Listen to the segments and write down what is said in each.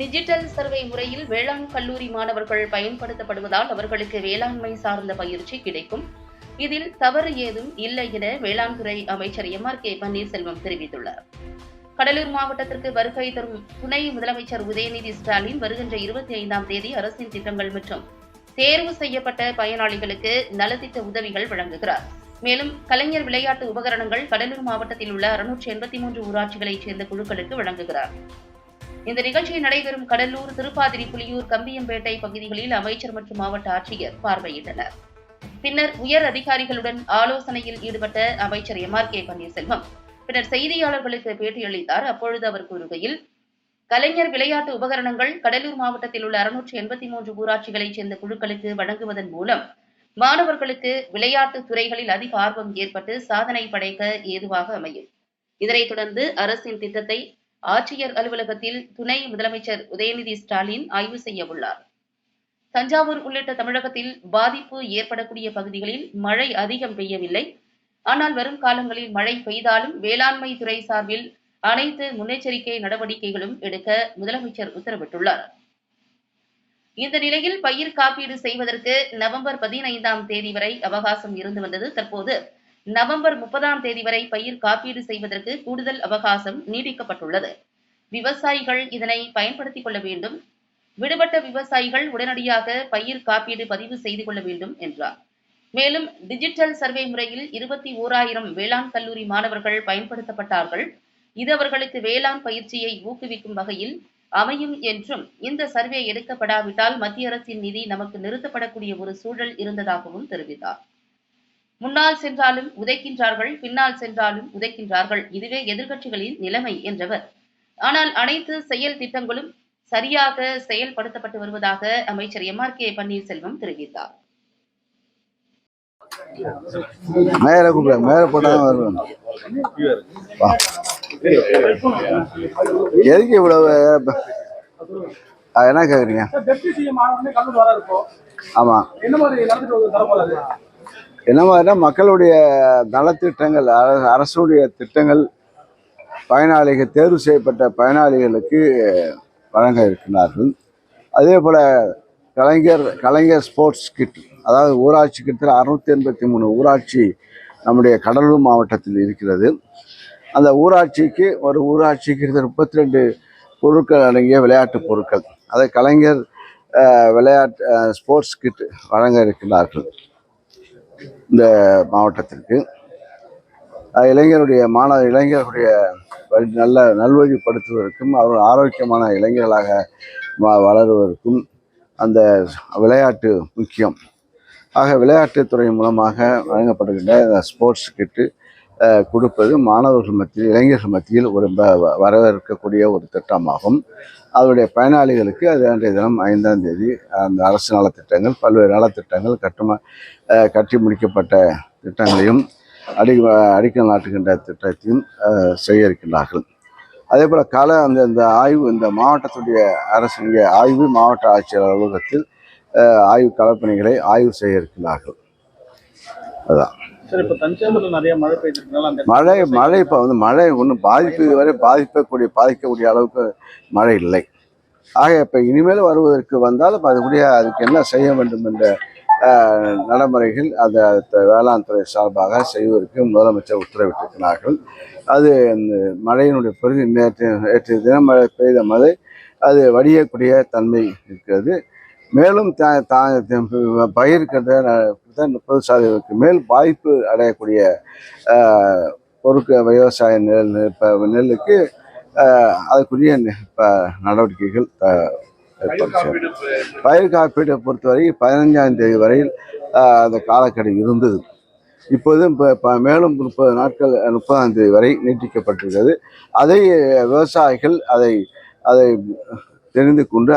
Digital survey முறையில் வேளாண் கல்லூரி மாணவர்கள் பயன்படுத்தப்படுவதால் அவர்களுக்கு வேளாண்மை சார்ந்த பயிற்சி கிடைக்கும். இதில் தவறு ஏதும் இல்லை என வேளாண் துறை அமைச்சர் எம்.ஆர்.கே. பன்னீர்செல்வம் தெரிவித்துள்ளார். கடலூர் மாவட்டத்திற்கு வருகை தரும் துணை முதலமைச்சர் உதயநிதி ஸ்டாலின் வருகின்ற 25ஆம் தேதி அரசின் திட்டங்கள் மற்றும் தேர்வு செய்யப்பட்ட பயனாளிகளுக்கு நலத்திட்ட உதவிகள் வழங்குகிறார். மேலும் கலைஞர் விளையாட்டு உபகரணங்கள் கடலூர் மாவட்டத்தில் உள்ள 683 ஊராட்சிகளைச் சேர்ந்த குழுக்களுக்கு வழங்குகிறார். இந்த நிகழ்ச்சி நடைபெறும் கடலூர், திருப்பாதிரி, புலியூர், கம்பியம்பேட்டை பகுதிகளில் அமைச்சர் மற்றும் மாவட்ட ஆட்சியர் பார்வையிட்டனர். பின்னர் உயர் அதிகாரிகளுடன் ஆலோசனையில் ஈடுபட்ட அமைச்சர் எம்.ஆர்.கே. பன்னீர்செல்வம் பின்னர் செய்தியாளர்களுக்கு பேட்டியளித்தார். அப்பொழுது அவர் கூறுகையில், கலைஞர் விளையாட்டு உபகரணங்கள் கடலூர் மாவட்டத்தில் உள்ள 683 ஊராட்சிகளைச் சேர்ந்த குழுக்களுக்கு வழங்குவதன் மூலம் மாணவர்களுக்கு விளையாட்டுத் துறைகளில் அதிக ஆர்வம் ஏற்பட்டு சாதனை படைக்க ஏதுவாக அமையும். இதனைத் தொடர்ந்து அரசின் திட்டத்தை ஆட்சியர் அலுவலகத்தில் துணை முதலமைச்சர் உதயநிதி ஸ்டாலின் ஆய்வு செய்ய உள்ளார். தஞ்சாவூர் உள்ளிட்ட தமிழகத்தில் பாதிப்பு ஏற்படக்கூடிய பகுதிகளில் மழை அதிகம் பெய்யவில்லை. ஆனால் வரும் காலங்களில் மழை பெய்தாலும் வேளாண்மை துறை சார்பில் அனைத்து முன்னெச்சரிக்கை நடவடிக்கைகளும் எடுக்க முதலமைச்சர் உத்தரவிட்டுள்ளார். இந்த நிலையில் பயிர் காப்பீடு செய்வதற்கு நவம்பர் 15ஆம் தேதி வரை அவகாசம் இருந்து வந்தது. தற்போது நவம்பர் 30ஆம் தேதி வரை பயிர் காப்பீடு செய்வதற்கு கூடுதல் அவகாசம் நீடிக்கப்பட்டுள்ளது. விவசாயிகள் இதனை பயன்படுத்திக் கொள்ள வேண்டும். விடுபட்ட விவசாயிகள் உடனடியாக பயிர் காப்பீடு பதிவு செய்து கொள்ள வேண்டும் என்றார். மேலும் டிஜிட்டல் சர்வே முறையில் 21,000 வேளாண் கல்லூரி மாணவர்கள் பயன்படுத்தப்பட்டார்கள். இது அவர்களுக்கு வேளாண் பயிற்சியை ஊக்குவிக்கும் வகையில் அமையும் என்றும், இந்த சர்வே எடுக்கப்படாவிட்டால் மத்திய அரசின் நிதி நமக்கு நிறுத்தப்படக்கூடிய ஒரு சூழல் இருந்ததாகவும் தெரிவித்தார். முன்னால் சென்றாலும் உதைக்கின்றார்கள், பின்னால் சென்றாலும் உதைக்கின்றார்கள். இதுவே எதிர்க்கட்சிகளின் நிலைமை என்றவர். ஆனால் அனைத்து செயல் திட்டங்களும் சரியாக செயல்படுத்தப்பட்டு வருவதாக அமைச்சர் எம்.ஆர்.கே. பன்னீர்செல்வம் தெரிவித்தார். எதுக்கு இவ்வளவு என்ன கேக்குறீங்க? ஆமா, என்ன மாதிரினா மக்களுடைய நலத்திட்டங்கள், அரசுடைய திட்டங்கள் பயனாளிகள், தேர்வு செய்யப்பட்ட பயனாளிகளுக்கு வழங்க இருக்கிறார்கள். அதே போல கலைஞர் ஸ்போர்ட்ஸ் கிட், அதாவது ஊராட்சி கிட்டத்தட்ட 683 ஊராட்சி நம்முடைய கடலூர் மாவட்டத்தில் இருக்கிறது. அந்த ஊராட்சிக்கு ஒரு ஊராட்சிக்கு 32 பொருட்கள் அடங்கிய விளையாட்டு பொருட்கள், அதை கலைஞர் விளையாட்டு ஸ்போர்ட்ஸ் கிட் வழங்க இருக்கிறார்கள். இந்த மாவட்டத்திற்கு இளைஞர்களுடைய நல்ல நல்வழிப்படுத்துவதற்கும் அவர்கள் ஆரோக்கியமான இளைஞர்களாக வளருவதற்கும் அந்த விளையாட்டு முக்கியம். ஆக விளையாட்டுத்துறை மூலமாக வழங்கப்படுகின்ற இந்த ஸ்போர்ட்ஸ் கிட்டு கொடுப்பது மாணவர்கள் மத்தியில், இளைஞர்கள் மத்தியில் ஒரு வரவேற்கக்கூடிய ஒரு திட்டமாகும். அதனுடைய பயனாளிகளுக்கு அது அன்றைய தினம் 5ஆம் தேதி அந்த அரசு நலத்திட்டங்கள், பல்வேறு நலத்திட்டங்கள், கட்டி முடிக்கப்பட்ட திட்டங்களையும் அடிக்கல் நாட்டுகின்ற திட்டத்தையும் செய்ய இருக்கின்றார்கள். அதே போல் அந்த ஆய்வு, இந்த மாவட்டத்துடைய அரசு ஆய்வு மாவட்ட ஆட்சியர் அலுவலகத்தில் ஆய்வு களப்பணிகளை ஆய்வு செய்ய இருக்கிறார்கள். அதுதான். மழை இப்போ மழை ஒன்றும் பாதிக்கக்கூடிய அளவுக்கு மழை இல்லை. ஆக இப்போ இனிமேல் வருவதற்கு வந்தாலும் அதுக்கு என்ன செய்ய வேண்டும் என்ற நடைமுறைகள் அந்த வேளாண் துறை சார்பாக செய்வதற்கு முதலமைச்சர் உத்தரவிட்டிருக்கிறார்கள். அது மழையினுடைய பெருகு நேற்று தினம் பெய்த மழை அது வடியக்கூடிய தன்மை இருக்கிறது. மேலும் பயிர்கிட்ட 30% மேல் பாதிப்பு அடையக்கூடிய விவசாய நெல்லுக்கு அதுக்குரிய நடவடிக்கைகள் பயிர் காப்பீட்டை பொறுத்தவரை 15ஆம் தேதி வரையில் அந்த காலக்கெடு இருந்தது. இப்போதும் மேலும் 30 நாட்கள் 30ஆம் தேதி வரை நீட்டிக்கப்பட்டிருக்கிறது. அதை விவசாயிகள் அதை தெரிந்து கொண்டு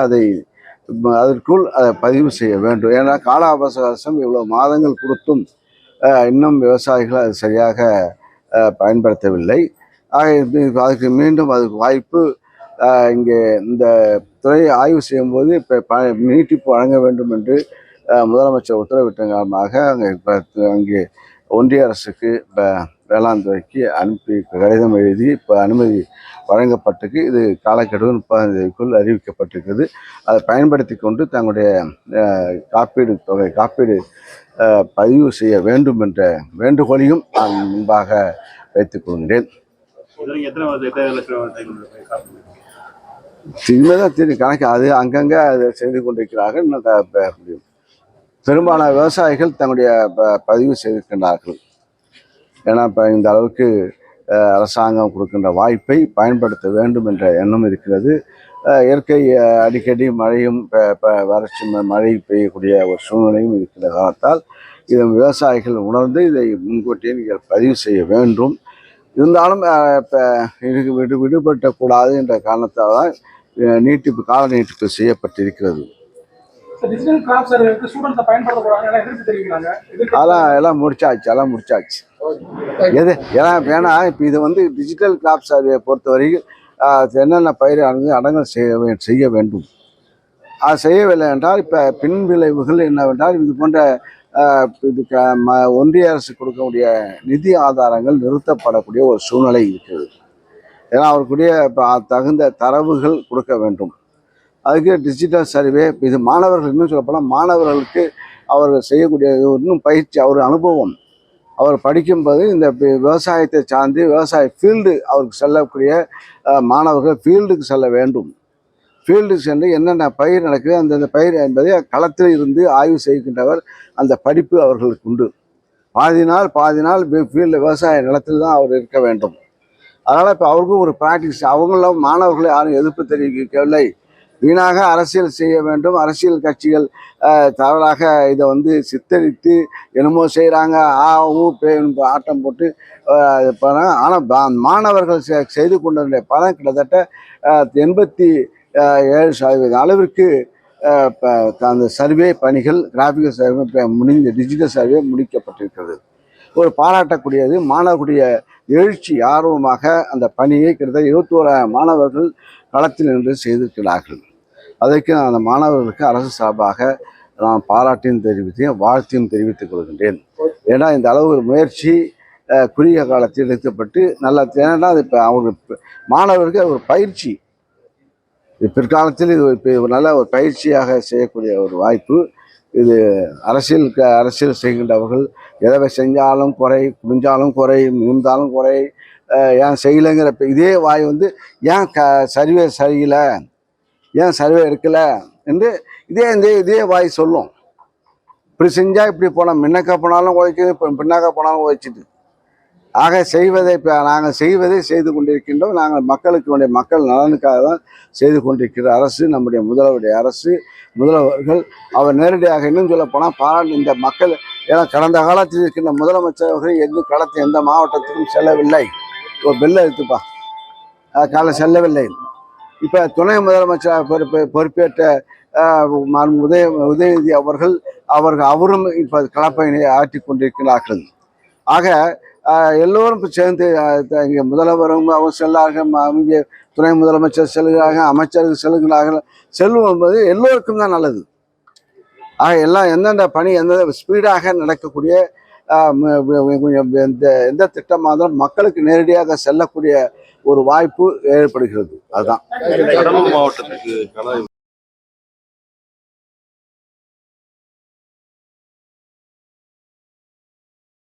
அதற்குள் அதை பதிவு செய்ய வேண்டும். ஏன்னா கால அவகாசம் இவ்வளவு மாதங்கள் கொடுத்தும் இன்னும் விவசாயிகள் அது சரியாக பயன்படுத்தவில்லை. அதுக்கு மீண்டும் அதுக்கு வாய்ப்பு இங்கே இந்த துறையை ஆய்வு செய்யும்போது இப்போ நீட்டிப்பு வழங்க வேண்டும் என்று முதலமைச்சர் உத்தரவிட்ட காரணமாக அங்கே ஒன்றிய அரசுக்கு வேளாண் துறைக்கு அனுப்பி கடிதம் எழுதி இப்போ அனுமதி வழங்கப்பட்டிருக்கு. இது காலக்கெடு 30ஆம் தேதிக்குள் அறிவிக்கப்பட்டிருக்கிறது. அதை பயன்படுத்தி கொண்டு தங்களுடைய காப்பீடு பதிவு செய்ய வேண்டும் என்ற வேண்டுகோளையும் நான் முன்பாக வைத்துக் கொள்கிறேன். இனிமேதான் தெரியும் கணக்கு, அது அங்கங்கே அதை செய்து கொண்டிருக்கிறார்கள். இன்னும் பெரும்பாலான விவசாயிகள் தங்களுடைய பதிவு செய்திருக்கின்றார்கள். ஏன்னா இப்போ இந்த அளவுக்கு அரசாங்கம் கொடுக்கின்ற வாய்ப்பை பயன்படுத்த வேண்டும் என்ற எண்ணம் இருக்கிறது. இயற்கை அடிக்கடி மழையும் வறட்சி மழை பெய்யக்கூடிய ஒரு சூழ்நிலையும் இருக்கிற காரணத்தால் இதை விவசாயிகள் உணர்ந்து இதை முன்கூட்டியே நீங்கள் பதிவு செய்ய வேண்டும். இருந்தாலும் இப்போ விடுபட்டக்கூடாது என்ற காரணத்தால் தான் கால நீட்டிப்பு செய்யப்பட்டிருக்கிறது. எல்லாம் முடிச்சாச்சு. ஏன்னா இப்போ இது வந்து டிஜிட்டல் கிராப் சர்வே பொறுத்தவரைக்கும் என்னென்ன பயிர் அடங்கல் செய்ய வேண்டும். அது செய்யவில்லை என்றால் இப்போ பின் விளைவுகள் என்னவென்றால் இது போன்ற ஒன்றிய அரசு கொடுக்கக்கூடிய நிதி ஆதாரங்கள் நிறுத்தப்படக்கூடிய ஒரு சூழ்நிலை இருக்கிறது. ஏன்னா அவருக்குரிய தகுந்த தரவுகள் கொடுக்க வேண்டும். அதுக்கு டிஜிட்டல் சர்வே இது மாணவர்கள் இன்னும் சொல்லப்போனால் மாணவர்களுக்கு அவர்கள் செய்யக்கூடிய இன்னும் பயிற்சி அவர் அனுபவம் அவர் படிக்கும்போது இந்த விவசாயத்தை சார்ந்து விவசாய ஃபீல்டு அவருக்கு செல்லக்கூடிய மாணவர்கள் ஃபீல்டுக்கு செல்ல வேண்டும். ஃபீல்டுக்கு சென்று என்னென்ன பயிர் நடக்குது அந்தந்த பயிர் என்பதை களத்தில் இருந்து ஆய்வு செய்கின்றவர் அந்த படிப்பு அவர்களுக்கு உண்டு. பாதி நாள் ஃபீல்டு விவசாய நிலத்தில் தான் அவர் இருக்க வேண்டும். அதனால் இப்போ அவருக்கும் ஒரு ப்ராக்டிஸ். அவங்களும் மாணவர்களை யாரும் எதிர்ப்பு தெரிவிக்கவில்லை. வீணாக அரசியல் செய்ய வேண்டும். அரசியல் கட்சிகள் தவறாக இதை வந்து சித்தரித்து என்னமோ செய்கிறாங்க, ஆட்டம் போட்டு போகிறாங்க. ஆனால் மாணவர்கள் செய்து கொண்ட பலன் கிட்டத்தட்ட 87% அளவிற்கு அந்த சர்வே பணிகள் கிராஃபிக்கல் சர்வே டிஜிட்டல் சர்வே முடிக்கப்பட்டிருக்கிறது. ஒரு பாராட்டக்கூடியது. மாணவர்களுடைய எழுச்சி ஆர்வமாக அந்த பணியை கிட்டத்தட்ட 21 மாணவர்கள் களத்தில் நின்று செய்திருக்கிறார்கள். அதற்கு அந்த மாணவர்களுக்கு அரசு சார்பாக நான் பாராட்டியும் தெரிவித்தேன், வாழ்த்தையும் தெரிவித்துக் கொள்கின்றேன். ஏன்னா இந்த அளவு ஒரு முயற்சி குறுகிய காலத்தில் எடுக்கப்பட்டு ஏன்னா அது இப்போ அவங்களுக்கு மாணவருக்கு ஒரு பயிற்சி, பிற்காலத்தில் இது ஒரு நல்ல ஒரு பயிற்சியாக செய்யக்கூடிய ஒரு வாய்ப்பு. இது அரசியல் செய்கின்றவர்கள் எதை செஞ்சாலும் குறை, குடிஞ்சாலும் குறை, மிகுந்தாலும் குறை, ஏன் செய்யலைங்கிற இதே வாய் வந்து ஏன் சர்வே சரியில்லை, ஏன் சர்வே எடுக்கலை என்று இதே வாய் சொல்லும். இப்படி செஞ்சால் இப்படி போனோம், முன்னக்க போனாலும் உழைக்குது, பின்னாக்க போனாலும் உழைச்சிது. ஆக இப்போ நாங்கள் செய்வதை செய்து கொண்டிருக்கின்றோம். நாங்கள் மக்கள் நலனுக்காக தான் செய்து கொண்டிருக்கிற அரசு நம்முடைய முதல்வருடைய அரசு. முதல்வர்கள் அவர் நேரடியாக இன்னும் சொல்ல போனால் பாராட்டு இந்த மக்கள். ஏன்னா கடந்த காலத்தில் இருக்கின்ற முதலமைச்சர்கள் களத்தில் எந்த மாவட்டத்துக்கும் செல்லவில்லை. ஒரு பெல்ல எடுத்துப்பா செல்லவில்லை. இப்போ துணை முதலமைச்சர் பொறுப்பேற்ற உதயநிதி அவரும் இப்போ களப்பணியை ஆற்றி கொண்டிருக்கிறார்கள். ஆக எல்லோரும் சேர்ந்து இங்கே முதல்வரும் அவர் செல்லார்கள், இங்கே துணை முதலமைச்சர் செல்கிறார்கள், அமைச்சர்கள் செல்கிறார்கள். செல்லும்போது எல்லோருக்கும் தான் நல்லது. ஆக எல்லாம் எந்தெந்த பணி எந்தெந்த ஸ்பீடாக நடக்கக்கூடிய எந்த திட்டமாக இருந்தாலும் மக்களுக்கு நேரடியாக செல்லக்கூடிய ஒரு வாய்ப்பு ஏற்படுகிறது. அதுதான்.